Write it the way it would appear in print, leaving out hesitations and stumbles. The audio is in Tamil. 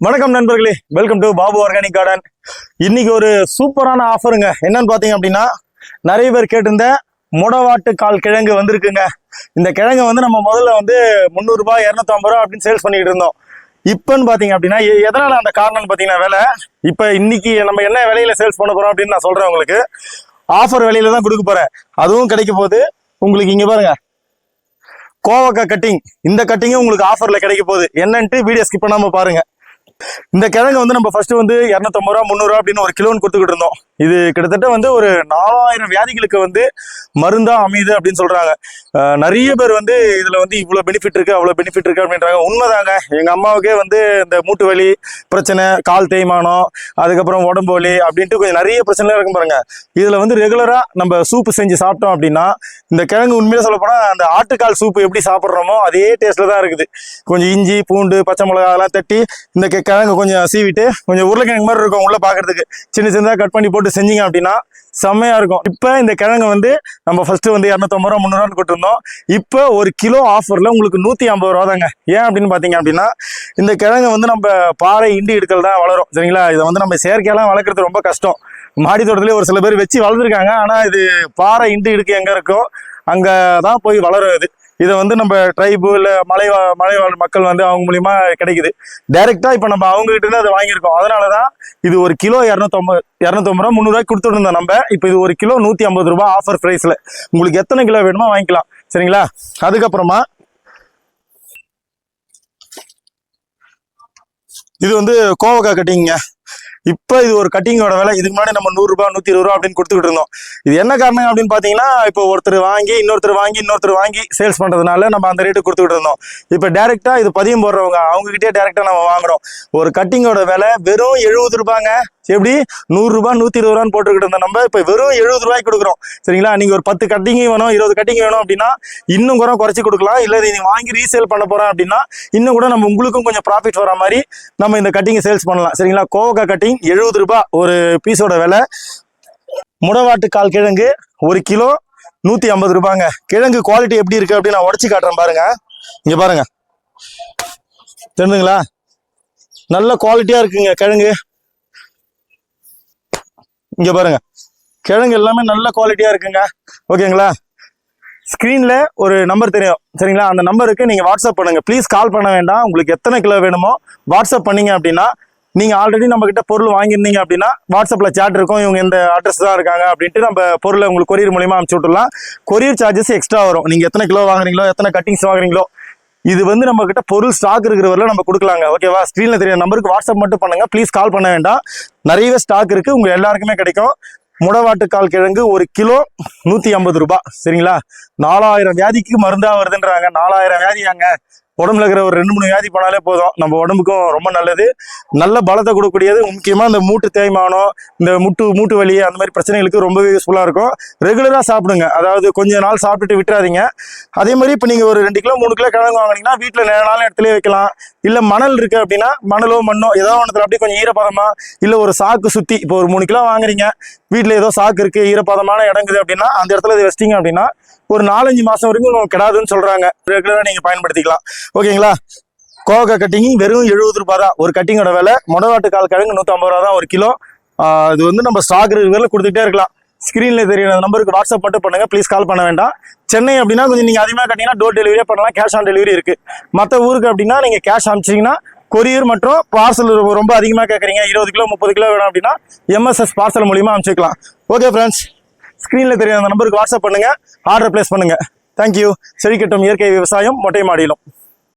வணக்கம் நண்பர்களே, welcome to Babu organic garden. இன்னைக்கு ஒரு சூப்பரான ஆஃபருங்க. என்னன்னு பாத்தீங்க அப்படின்னா, நிறைய பேர் கேட்டிருந்த முடவாட்டு கால் கிழங்கு வந்திருக்குங்க. இந்த கிழங்கு வந்து நம்ம முதல்ல வந்து 300 ரூபாய் 250 ரூபா அப்படின்னு சேல்ஸ் பண்ணிட்டு இருந்தோம். இப்பன்னு பாத்தீங்க அப்படின்னா, எதனால அந்த காரணம்னு பாத்தீங்கன்னா விலை. இப்ப இன்னைக்கு நம்ம என்ன விலையில சேல்ஸ் பண்ண போறோம் அப்படின்னு நான் சொல்றேன். உங்களுக்கு ஆஃபர் விலையில தான் கொடுக்க போறேன். அதுவும் கிடைக்க போகுது. உங்களுக்கு இங்க பாருங்க, கோவக்காய் கட்டிங். இந்த கட்டிங்கும் உங்களுக்கு ஆஃபர்ல கிடைக்க போகுது. என்னன்ட்டு வீடியோ ஸ்கிப் பண்ணாம பாருங்க. இந்த கிழங்கு வந்து நம்ம ஃபர்ஸ்ட் வந்து 250 ரூபா 300 ரூபா அப்படின்னு ஒரு கிலோன்னு கொடுத்துக்கிட்டு இருந்தோம். இது கிட்டத்தட்ட வந்து ஒரு 4000 வியாதிகளுக்கு வந்து மருந்தா அமையுது அப்படின்னு சொல்றாங்க. நிறைய பேர் வந்து இதுல வந்து இவ்வளவு பெனிஃபிட் இருக்கு அவ்வளவு பெனிஃபிட் இருக்கு அப்படின்றாங்க. உண்மைதாங்க. எங்க அம்மாவுக்கே வந்து இந்த மூட்டு வலி பிரச்சனை, கால் தேய்மானம், அதுக்கப்புறம் உடம்பு வலி அப்படின்ட்டு கொஞ்சம் நிறைய பிரச்சனை இருக்கும் பாருங்க. இதுல வந்து ரெகுலரா நம்ம சூப்பு செஞ்சு சாப்பிட்டோம் அப்படின்னா, இந்த கிழங்கு உண்மையிலே சொல்ல போனா அந்த ஆட்டுக்கால் சூப்பு எப்படி சாப்பிட்றோமோ அதே டேஸ்ட்ல தான் இருக்குது. கொஞ்சம் இஞ்சி பூண்டு பச்சை மிளகா அதெல்லாம் தட்டி இந்த கிழங்கு கொஞ்சம் சீவிட்டு கொஞ்சம் உருளைக்கிழங்கு மாதிரி இருக்கும் உள்ள பாக்குறதுக்கு, சின்ன சின்னதா கட் பண்ணி போட்டு செஞ்சீங்க அப்படின்னா செம்மையா இருக்கும். இப்ப இந்த கிழங்கு வந்து நம்ம ஃபர்ஸ்ட் வந்து 250 ரூபா 300 ரூபான்னு கொடுத்துருந்தோம். இப்போ ஒரு கிலோ ஆஃபர்ல உங்களுக்கு 150 ரூபா தாங்க. ஏன் அப்படின்னு பாத்தீங்க அப்படின்னா, இந்த கிழங்கு வந்து நம்ம பாறை இண்டி எடுக்கல் தான் வளரும். சரிங்களா? இதை வந்து நம்ம செயற்கையெல்லாம் வளர்க்கறது ரொம்ப கஷ்டம். மாடி தோட்டத்திலே ஒரு சில பேர் வச்சு வளர்ந்துருக்காங்க. ஆனா இது பாறை இண்டி இடுக்கு எங்க இருக்கோ அங்கதான் போய் வளரும். இதை வந்து நம்ம ட்ரைபு இல்லை மலைவாழ் மக்கள் வந்து அவங்க மூலியமா கிடைக்குது. டைரக்டா இப்ப நம்ம அவங்க கிட்ட இருந்து அதை வாங்கியிருக்கோம். அதனாலதான் இது ஒரு கிலோ 250 ரூபா 300 ரூபாய்க்கு கொடுத்துட்டு இருந்தோம் நம்ம. இப்ப இது ஒரு கிலோ 150 ரூபாய் ஆஃபர் பிரைஸ்ல. உங்களுக்கு எத்தனை கிலோ வேணுமோ வாங்கிக்கலாம். சரிங்களா? அதுக்கப்புறமா இது வந்து கோவக்காய் கட்டிங்க. இப்ப இது ஒரு கட்டிங்கோட விலை. இதுக்கு முன்னாடி நம்ம 100 ரூபாய் 120 ரூபா அப்படின்னு கொடுத்துக்கிட்டு இருந்தோம். இது என்ன காரணம் அப்படின்னு பாத்தீங்கன்னா, இப்போ ஒருத்தர் வாங்கி இன்னொருத்தர் வாங்கி சேல்ஸ் பண்றதுனால நம்ம அந்த ரேட்டு கொடுத்துக்கிட்டு இருந்தோம். இப்ப டைரக்டா இது பதியம் போடுறவங்க அவங்க கிட்டே டைரக்டா நம்ம வாங்குறோம். ஒரு கட்டிங்கோட விலை வெறும் 70 ரூபாங்க. எப்படி 100 ரூபாய் 120 ரூபான்னு போட்டுக்கிட்டு இருந்தோம் நம்ம. இப்ப வெறும் 70 ரூபாய்க்கு கொடுக்குறோம். சரிங்களா? நீங்க ஒரு 10 கட்டிங் வேணும் 20 கட்டிங் வேணும் அப்படின்னா இன்னும் கூட குறைச்சி கொடுக்கலாம். இல்ல நீங்க வாங்கி ரீசேல் பண்ண போறோம் அப்படின்னா இன்னும் கூட நம்ம உங்களுக்கும் கொஞ்சம் ப்ராஃபிட் வர மாதிரி நம்ம இந்த கட்டிங் சேல்ஸ் பண்ணலாம். சரிங்களா? கோவக்காய் கட்டிங் 70 ரூபாய் ஒரு பீஸோட விலை. முடவாட்டு கால் கிழங்கு ஒரு கிலோ 150 ரூபாங்க. கிழங்கு குவாலிட்டி எப்படி இருக்கு அப்படின்னு நான் உடச்சி காட்டுறேன் பாருங்க. இங்க பாருங்க, தெரிஞ்சுங்களா? நல்ல குவாலிட்டியா இருக்குங்க கிழங்கு. இங்க பாருங்க, கிழங்கு எல்லாமே நல்ல குவாலிட்டியா இருக்குங்க. ஓகேங்களா? ஸ்கிரீன்ல ஒரு நம்பர் தெரியும். சரிங்களா? அந்த நம்பருக்கு நீங்க வாட்ஸ்அப் பண்ணுங்க. ப்ளீஸ் கால் பண்ண வேண்டாம். உங்களுக்கு எத்தனை கிலோ வேணுமோ வாட்ஸ்அப் பண்ணீங்க அப்படின்னா, நீங்க ஆல்ரெடி நம்ம கிட்ட பொருள் வாங்கியிருந்தீங்க அப்படின்னா வாட்ஸ்அப்ல சாட் இருக்கும். இவங்க இந்த அட்ரஸ் தான் இருக்காங்க அப்படின்ட்டு நம்ம பொருளை உங்களுக்கு கொரியர் மூலியமா அனுப்பிச்சு விட்டுலாம். கொரியர் சார்ஜஸ் எக்ஸ்ட்ரா வரும். நீங்க எத்தனை கிலோ வாங்குறீங்களோ எத்தனை கட்டிங்ஸ் வாங்குறீங்களோ இது வந்து நம்ம கிட்ட பொருள் ஸ்டாக் இருக்கிற வரல நம்ம கொடுக்கலாங்க. ஓகேவா? ஸ்கிரீன்ல தெரிய நம்பருக்கு வாட்ஸ்அப் மட்டும் பண்ணுங்க. ப்ளீஸ் கால் பண்ண வேண்டாம். நிறையவே ஸ்டாக் இருக்கு, உங்க எல்லாருக்குமே கிடைக்கும். முடவாட்டு கால் கிழங்கு ஒரு கிலோ 150 ரூபாய். சரிங்களா? 4000 வியாதிக்கு மருந்தா வருதுன்றாங்க. 4000 வியாதியாங்க. உடம்புல இருக்கிற ஒரு 2-3 வியாதி போனாலே போதும். நம்ம உடம்புக்கும் ரொம்ப நல்லது. நல்ல பலத்தை கொடுக்கக்கூடியது. முக்கியமா இந்த மூட்டு தேய்மானம், இந்த மூட்டு வலி அந்த மாதிரி பிரச்சனைகளுக்கு ரொம்பவே யூஸ்ஃபுல்லா இருக்கும். ரெகுலரா சாப்பிடுங்க. அதாவது கொஞ்ச நாள் சாப்பிட்டுட்டு விட்டுறாதீங்க. அதே மாதிரி இப்ப நீங்க ஒரு 2 கிலோ 3 கிலோ கிழங்கு வாங்கினீங்கன்னா வீட்டுல நேரம் இடத்துல வைக்கலாம். இல்ல மணல் இருக்கு அப்படின்னா மணலோ மண்ணோ ஏதோ ஒன்றத்துல அப்படியே கொஞ்சம் ஈரப்பதமா, இல்ல ஒரு சாக்கு சுத்தி இப்போ ஒரு 3 கிலோ வாங்குறீங்க, வீட்டுல ஏதோ சாக்கு இருக்கு ஈரப்பதமான இடங்குது அப்படின்னா அந்த இடத்துல இது வச்சிட்டீங்க அப்படின்னா ஒரு 4-5 மாசம் வரைக்கும் கிடாதுன்னு சொல்றாங்க. ரெகுலரா நீங்க பயன்படுத்திக்கலாம். ஓகேங்களா? கோவக்காய் கட்டிங் வெறும் 70 ரூபாய் தான் ஒரு கட்டிங்கோட விலை. முடவாட்டு கால் கிழங்கு 150 ரூபா தான் ஒரு கிலோ. இது வந்து நம்ம ஸ்டாக் இருக்கிற கொடுத்துட்டே இருக்கலாம். ஸ்கிரீன்ல தெரியுற நம்பருக்கு வாட்ஸ்அப் மட்டும் பண்ணுங்க. ப்ளீஸ் கால் பண்ண வேண்டாம். சென்னை அப்படின்னா கொஞ்சம் நீங்க அதிகமாக கட்டிங்கன்னா டோர் டெலிவரியே பண்ணலாம். கேஷ் ஆன் டெலிவரி இருக்கு. மற்ற ஊருக்கு அப்படின்னா நீங்க கேஷ் அனுப்பிச்சிங்கன்னா கொரியர் மற்றும் பார்சல் ரொம்ப அதிகமாக கேட்குறீங்க 20 கிலோ 30 கிலோ வேணும் அப்படின்னா எம்எஸ்எஸ் பார்சல் மூலியமா அனுப்பிச்சிக்கலாம். ஓகே ஃப்ரெண்ட்ஸ், ஸ்கிரீன்ல தெரியுற நம்பருக்கு வாட்ஸ்அப் பண்ணுங்க, ஆர்டர் பிளேஸ் பண்ணுங்க. தேங்க்யூ. செழிக்கட்டும் இயற்கை விவசாயம் மொட்டை மாடியிலும்.